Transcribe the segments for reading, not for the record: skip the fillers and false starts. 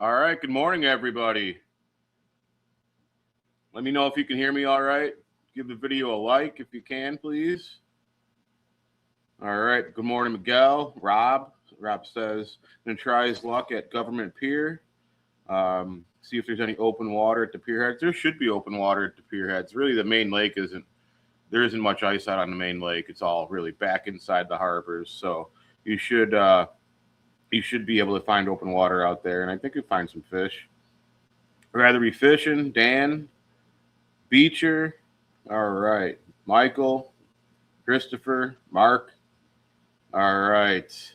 All right, good morning, everybody. Let me know if you can hear me all right. Give the video a like if you can, please. All right, good morning, Miguel. Rob says, going to try his luck at Government Pier. See if there's any open water at the pier heads. There should be open water at the pier heads. Really, the main lake there isn't much ice out on the main lake. It's all really back inside the harbors. So you should be able to find open water out there, and I think you'll find some fish. Rather be fishing, Dan, Beecher, all right, Michael, Christopher, Mark, all right.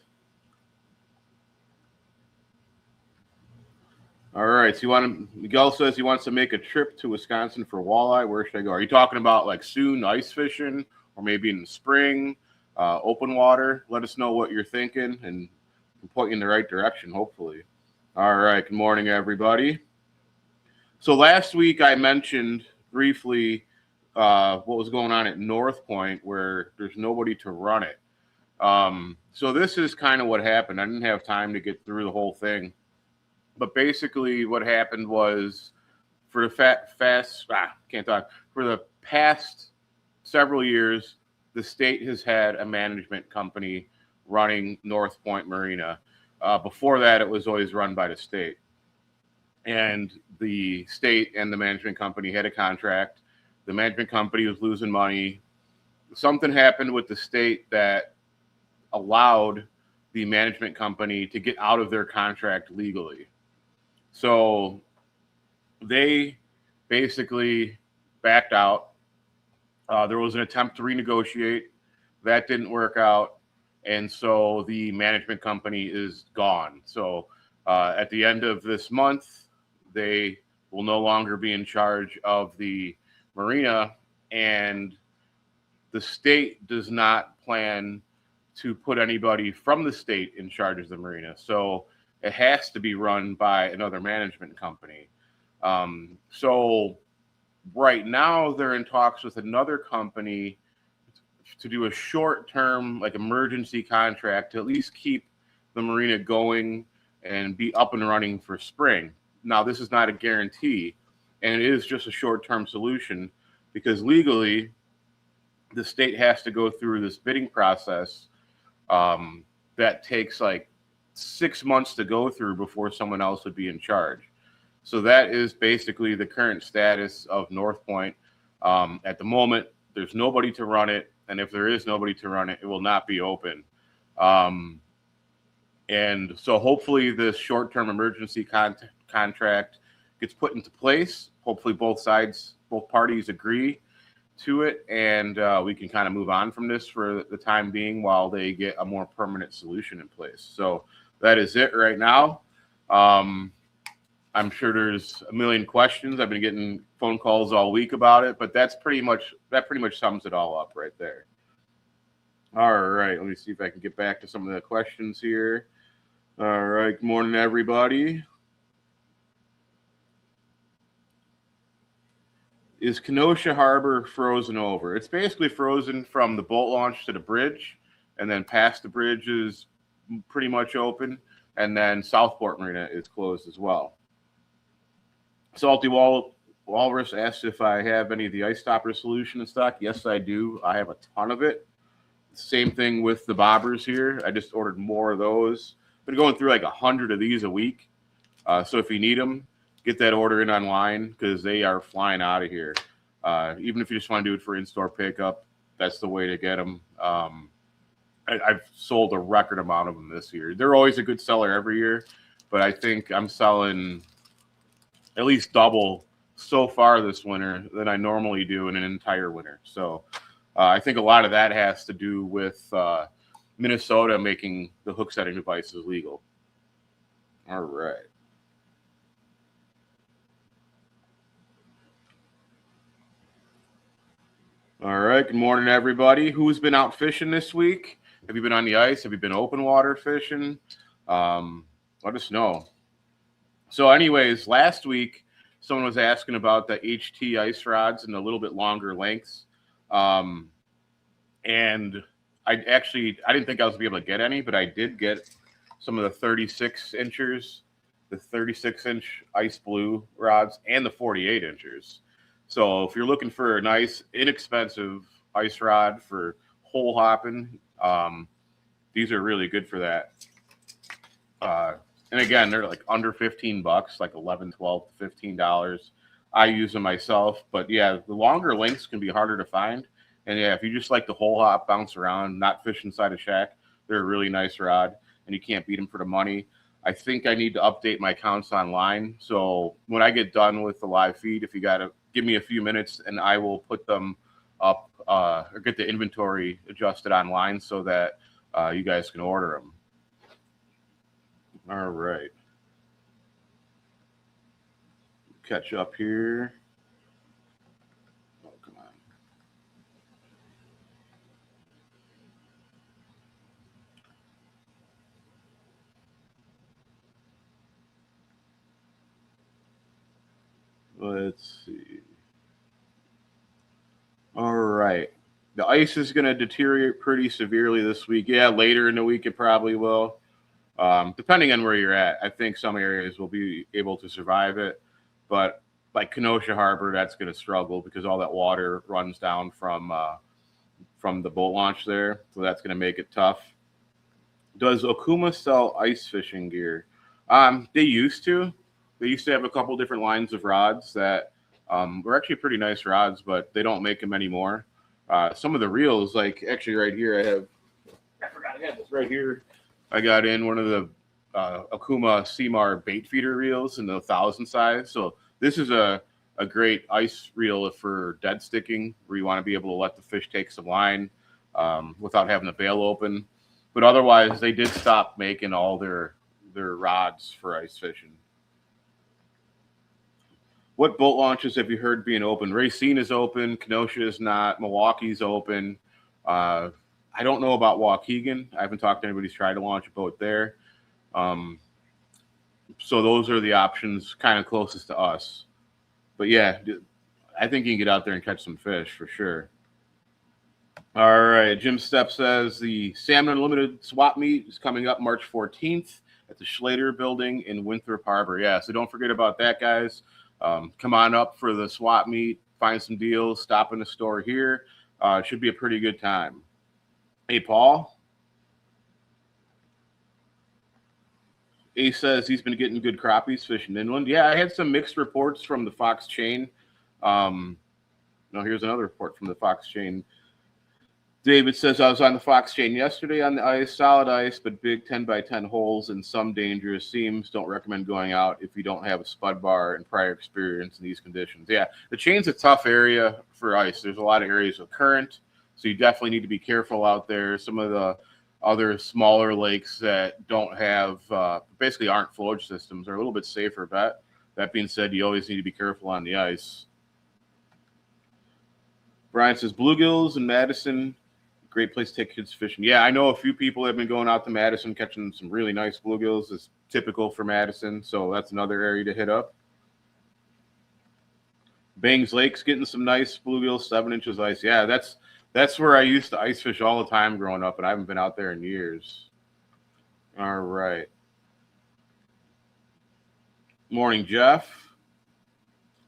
All right, so Miguel says he wants to make a trip to Wisconsin for walleye. Where should I go? Are you talking about like soon ice fishing or maybe in the spring, open water? Let us know what you're thinking and point you in the right direction, hopefully. All right, good morning, everybody. So last week I mentioned briefly what was going on at North Point where there's nobody to run it. So this is kind of what happened. I didn't have time to get through the whole thing. But basically what happened was for the for the past several years, the state has had a management company running North Point Marina. Before that, it was always run by the state. And the state and the management company had a contract. The management company was losing money. Something happened with the state that allowed the management company to get out of their contract legally. So they basically backed out. There was an attempt to renegotiate. That didn't work out. And so the management company is gone. So at the end of this month, they will no longer be in charge of the marina. And the state does not plan to put anybody from the state in charge of the marina. So it has to be run by another management company. So right now they're in talks with another company to do a short-term, like emergency contract to at least keep the marina going and be up and running for spring. Now, this is not a guarantee, and it is just a short-term solution because legally the state has to go through this bidding process that takes like 6 months to go through before someone else would be in charge. So that is basically the current status of North Point. At the moment, there's nobody to run it. And if there is nobody to run it, it will not be open. And so hopefully this short-term emergency contract gets put into place. Hopefully both parties agree to it. And we can kind of move on from this for the time being while they get a more permanent solution in place. So that is it right now. I'm sure there's a million questions. I've been getting phone calls all week about it, but that pretty much sums it all up right there. All right, let me see if I can get back to some of the questions here. All right, good morning, everybody. Is Kenosha Harbor frozen over? It's basically frozen from the boat launch to the bridge, and then past the bridge is pretty much open, and then Southport Marina is closed as well. Salty Walrus asked if I have any of the ice stopper solution in stock. Yes, I do. I have a ton of it. Same thing with the bobbers here. I just ordered more of those. Been going through like 100 of these a week. So if you need them, get that order in online because they are flying out of here. Even if you just want to do it for in-store pickup, that's the way to get them. I've sold a record amount of them this year. They're always a good seller every year, but I think I'm selling at least double so far this winter than I normally do in an entire winter. So I think a lot of that has to do with Minnesota making the hook setting devices legal. All right. All right. Good morning, everybody. Who's been out fishing this week? Have you been on the ice? Have you been open water fishing? Let us know. So anyways, last week, someone was asking about the HT ice rods and the little bit longer lengths. And I didn't think I was going to be able to get any, but I did get some of the 36 inchers the 36-inch ice blue rods and the 48 inchers. So if you're looking for a nice, inexpensive ice rod for hole hopping, these are really good for that. And again, they're like under $15, like $11, $12, $15. I use them myself, but yeah, the longer lengths can be harder to find. And yeah, if you just like the hole hop, bounce around, not fish inside a shack, they're a really nice rod, and you can't beat them for the money. I think I need to update my counts online. So when I get done with the live feed, if you got to give me a few minutes, and I will put them up or get the inventory adjusted online so that you guys can order them. All right. Catch up here. Oh, come on. Let's see. All right. The ice is going to deteriorate pretty severely this week. Yeah, later in the week it probably will. Depending on where you're at. I think some areas will be able to survive it, but like Kenosha Harbor, that's going to struggle because all that water runs down from the boat launch there, so that's going to make it tough. Does Okuma sell ice fishing gear? They used to. They used to have a couple different lines of rods that were actually pretty nice rods, but they don't make them anymore. Some of the reels, like actually right here, I forgot I had this right here. I got in one of the Okuma Seamar bait feeder reels in the 1,000 size. So this is a great ice reel for dead sticking, where you want to be able to let the fish take some line without having the bail open. But otherwise, they did stop making all their rods for ice fishing. What boat launches have you heard being open? Racine is open. Kenosha is not. Milwaukee's open. I don't know about Waukegan. I haven't talked to anybody who's tried to launch a boat there. So those are the options kind of closest to us. But yeah, I think you can get out there and catch some fish for sure. All right. Jim Stepp says the Salmon Unlimited swap meet is coming up March 14th at the Schlater Building in Winthrop Harbor. Yeah, so don't forget about that, guys. Come on up for the swap meet, find some deals, stop in the store here. It should be a pretty good time. Hey, Paul. He says he's been getting good crappies fishing inland. Yeah, I had some mixed reports from the Fox chain. No, here's another report from the Fox chain. David says, I was on the Fox chain yesterday on the ice, solid ice, but big 10 by 10 holes and some dangerous seams. Don't recommend going out if you don't have a spud bar and prior experience in these conditions. Yeah, the chain's a tough area for ice. There's a lot of areas of current, so you definitely need to be careful out there. Some of the other smaller lakes that don't have, basically aren't flowage systems are a little bit safer bet. That being said, you always need to be careful on the ice. Brian says, bluegills in Madison, great place to take kids fishing. Yeah, I know a few people have been going out to Madison catching some really nice bluegills. It's typical for Madison, so that's another area to hit up. Bangs Lake's getting some nice bluegills, 7 inches ice. Yeah, that's where I used to ice fish all the time growing up, and I haven't been out there in years. All right. Morning, Jeff.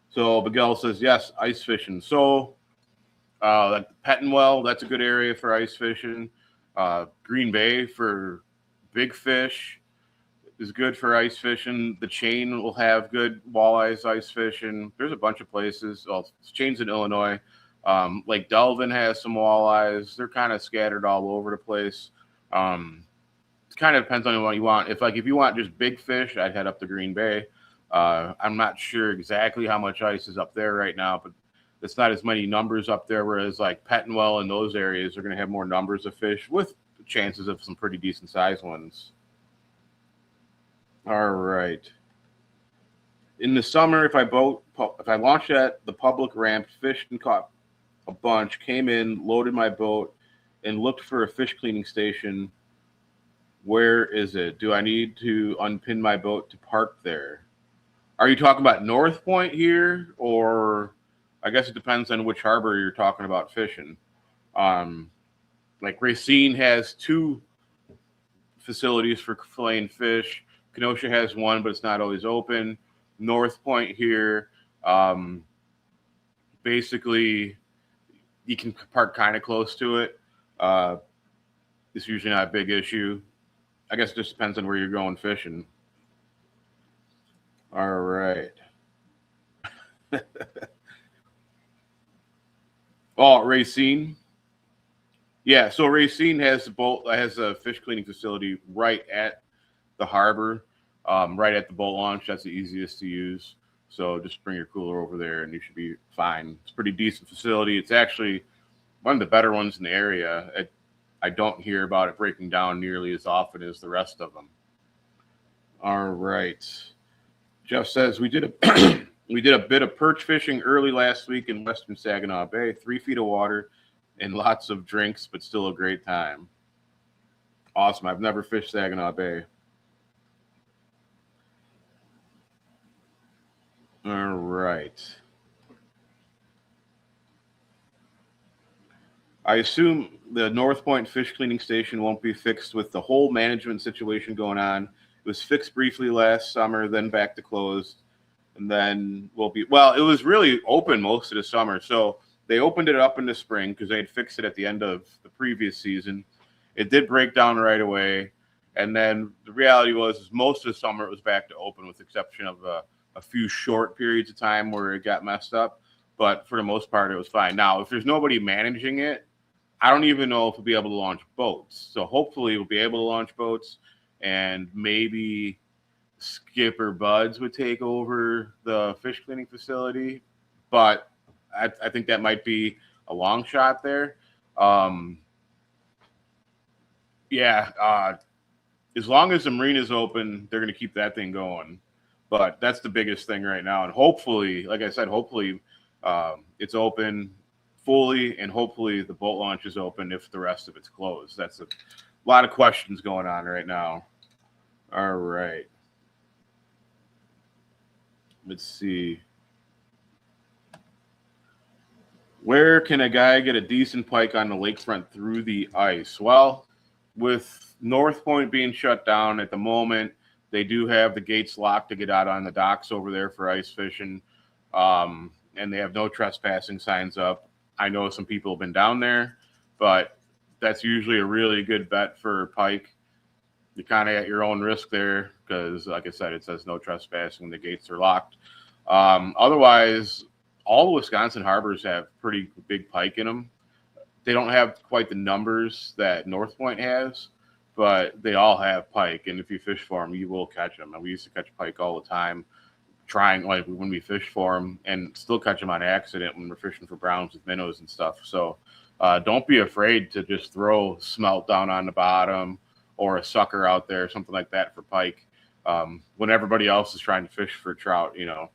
So Miguel says, yes, ice fishing. So Pettenwell, that's a good area for ice fishing. Green Bay for big fish is good for ice fishing. The chain will have good walleyes ice fishing. There's a bunch of places. Well, chains in Illinois. Lake Delvin has some walleyes. They're kind of scattered all over the place. It kind of depends on what you want. If you want just big fish, I'd head up to Green Bay. I'm not sure exactly how much ice is up there right now, but it's not as many numbers up there, whereas like Pettenwell and those areas are going to have more numbers of fish with chances of some pretty decent sized ones. All right. In the summer, if I launched at the public ramp, fished and caught a bunch, came in, loaded my boat, and looked for a fish cleaning station, where is it? Do I need to unpin my boat to park there? Are you talking about North Point here, or I guess it depends on which harbor you're talking about fishing. Like Racine has 2 facilities for filleting fish. Kenosha has one, but it's not always open. North Point here, um, basically, you can park kind of close to it. It's usually not a big issue. I guess it just depends on where you're going fishing. All right. Oh, Racine. Yeah, so Racine has a fish cleaning facility right at the harbor, right at the boat launch. That's the easiest to use. So just bring your cooler over there, and you should be fine. It's a pretty decent facility. It's actually one of the better ones in the area. I don't hear about it breaking down nearly as often as the rest of them. All right. Jeff says we did a we did a bit of perch fishing early last week in Western Saginaw Bay. 3 feet of water and lots of drinks, but still a great time. Awesome. I've never fished Saginaw Bay. All right. I assume the North Point fish cleaning station won't be fixed with the whole management situation going on. It was fixed briefly last summer, then back to closed, and then it was really open most of the summer. So they opened it up in the spring because they had fixed it at the end of the previous season. It did break down right away. And then the reality was most of the summer it was back to open with the exception of a few short periods of time where it got messed up. But for the most part, it was fine. Now, if there's nobody managing it, I don't even know if we'll be able to launch boats. So hopefully we'll be able to launch boats, and maybe Skipper Buds would take over the fish cleaning facility. But I think that might be a long shot there. As long as the marina's open, they're going to keep that thing going. But that's the biggest thing right now. And hopefully, like I said, it's open fully, and hopefully the boat launch is open if the rest of it's closed. That's a lot of questions going on right now. All right. Let's see. Where can a guy get a decent pike on the lakefront through the ice? Well, with North Point being shut down at the moment, they do have the gates locked to get out on the docks over there for ice fishing, and they have no trespassing signs up. I know some people have been down there, but that's usually a really good bet for pike. You're kind of at your own risk there because, like I said, it says no trespassing. The gates are locked. Otherwise, all the Wisconsin harbors have pretty big pike in them. They don't have quite the numbers that North Point has, but they all have pike. And if you fish for them, you will catch them. And we used to catch pike all the time, trying like when we fish for them, and still catch them on accident when we're fishing for browns with minnows and stuff. So don't be afraid to just throw smelt down on the bottom or a sucker out there, something like that for pike, when everybody else is trying to fish for trout, you know.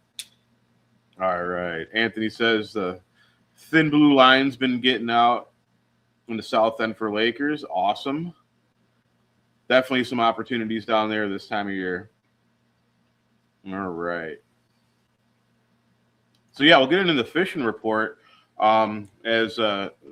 All right. Anthony says the thin blue line's been getting out in the south end for Lakers. Awesome. Definitely some opportunities down there this time of year. All right. So, yeah, we'll get into the fishing report. As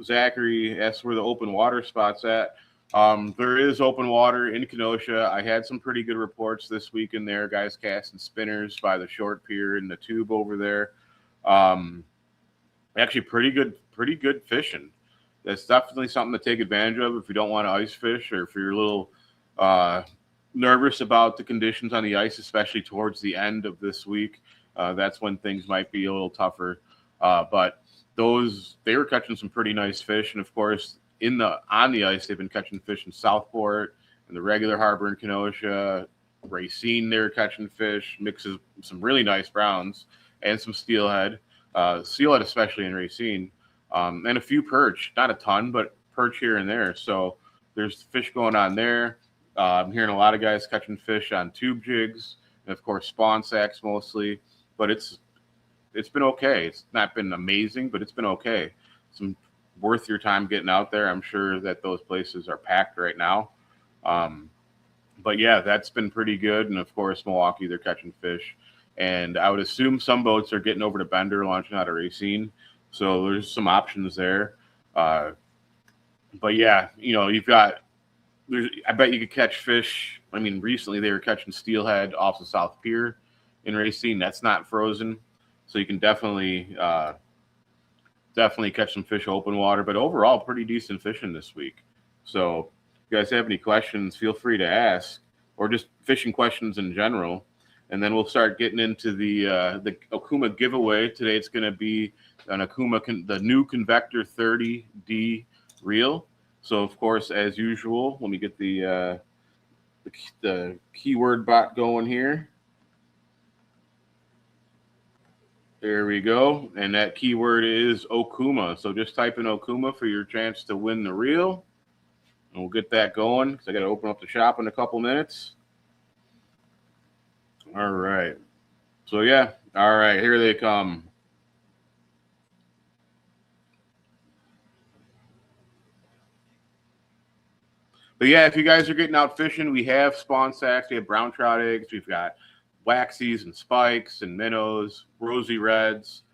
Zachary asked where the open water spot's at. There is open water in Kenosha. I had some pretty good reports this week in there. Guys casting spinners by the short pier in the tube over there. Actually, pretty good fishing. That's definitely something to take advantage of if you don't want to ice fish, or if you're a little nervous about the conditions on the ice, especially towards the end of this week. That's when things might be a little tougher. But they were catching some pretty nice fish, and of course, on the ice, they've been catching fish in Southport and the regular harbor in Kenosha. Racine, they were catching fish, mixes some really nice browns and some steelhead, especially in Racine, and a few perch. Not a ton, but perch here and there. So there's fish going on there. I'm hearing a lot of guys catching fish on tube jigs and, of course, spawn sacks mostly. But it's been okay. It's not been amazing, but it's been okay. Some worth your time getting out there. I'm sure that those places are packed right now. But yeah, that's been pretty good. And of course, Milwaukee, they're catching fish. And I would assume some boats are getting over to Bender, launching out of Racine. So there's some options there. But yeah, I bet you could catch fish I mean, recently they were catching steelhead off the South Pier in Racine. That's not frozen, so you can definitely catch some fish open water. But overall, pretty decent fishing this week. So if you guys have any questions, feel free to ask, or just fishing questions in general. And then we'll start getting into the Okuma giveaway. Today it's going to be an Okuma, the new Convector 30D reel. So, of course, as usual, let me get the keyword bot going here. There we go. And that keyword is Okuma. So just type in Okuma for your chance to win the reel. And we'll get that going because I got to open up the shop in a couple minutes. All right. So, yeah. All right. Here they come. But, yeah, if you guys are getting out fishing, we have spawn sacks. We have brown trout eggs. We've got waxies and spikes and minnows, rosy reds,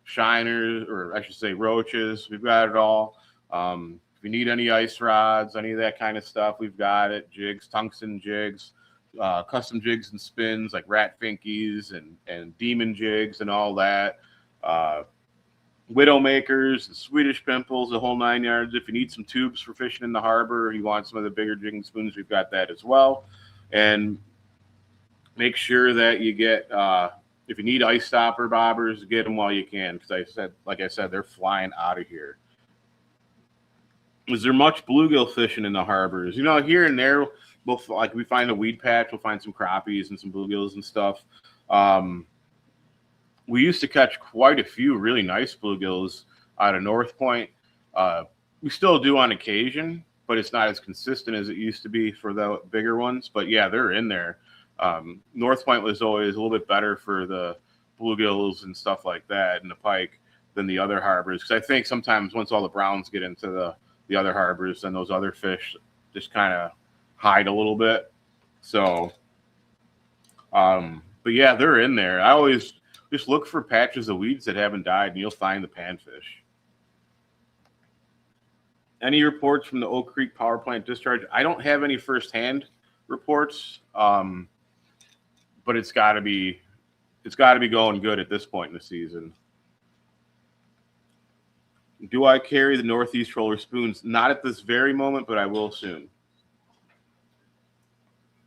shiners, or I should say roaches. We've got it all. If you need any ice rods, any of that kind of stuff, we've got it. Jigs, tungsten jigs, custom jigs and spins like rat finkies and demon jigs and all that. Widow makers, the Swedish pimples, the whole 9 yards. If you need some tubes for fishing in the harbor, or you want some of the bigger jigging spoons, we've got that as well. And make sure that you get, if you need ice stopper bobbers, get them while you can, because like I said, they're flying out of here. Is there much bluegill fishing in the harbors? You know, here and there, like we find a weed patch, we'll find some crappies and some bluegills and stuff. We used to catch quite a few really nice bluegills out of North Point. We still do on occasion, but it's not as consistent as it used to be for the bigger ones. But yeah, they're in there. North Point was always a little bit better for the bluegills and stuff like that and the pike than the other harbors. Because I think sometimes once all the browns get into the other harbors, then those other fish just kind of hide a little bit. So, but yeah, they're in there. I always just look for patches of weeds that haven't died, and you'll find the panfish. Any reports from the Oak Creek power plant discharge? I don't have any firsthand reports, but it's got to be going good at this point in the season. Do I carry the Northeast Roller spoons? Not at this very moment, but I will soon.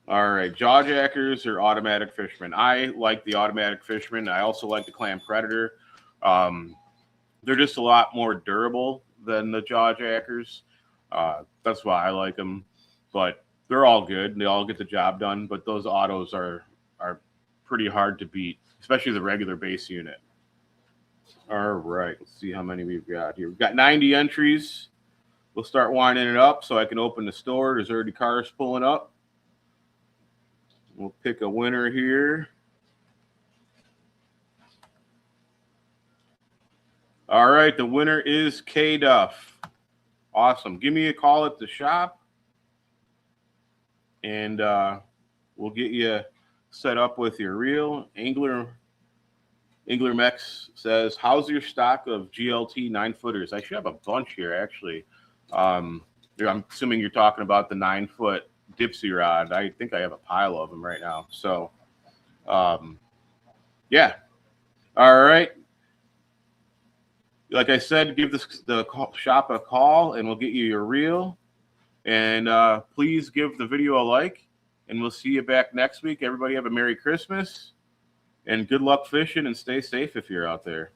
All right, jawjackers or automatic fishermen? I like the automatic fishermen. I also like the clam predator. They're just a lot more durable than the jawjackers. That's why I like them. But they're all good. They all get the job done. But those autos are pretty hard to beat, especially the regular base unit. All right, let's see how many we've got here. We've got 90 entries. We'll start winding it up so I can open the store. There's already cars pulling up. We'll pick a winner here. All right, the winner is K Duff. Awesome. Give me a call at the shop, and we'll get you set up with your reel. Angler Mex says, how's your stock of GLT 9-footers? I should have a bunch here, actually. I'm assuming you're talking about the 9-foot Dipsy rod. I think I have a pile of them right now. So, yeah. All right. Like I said, give the shop a call, and we'll get you your reel. And please give the video a like, and we'll see you back next week. Everybody have a Merry Christmas, and good luck fishing, and stay safe if you're out there.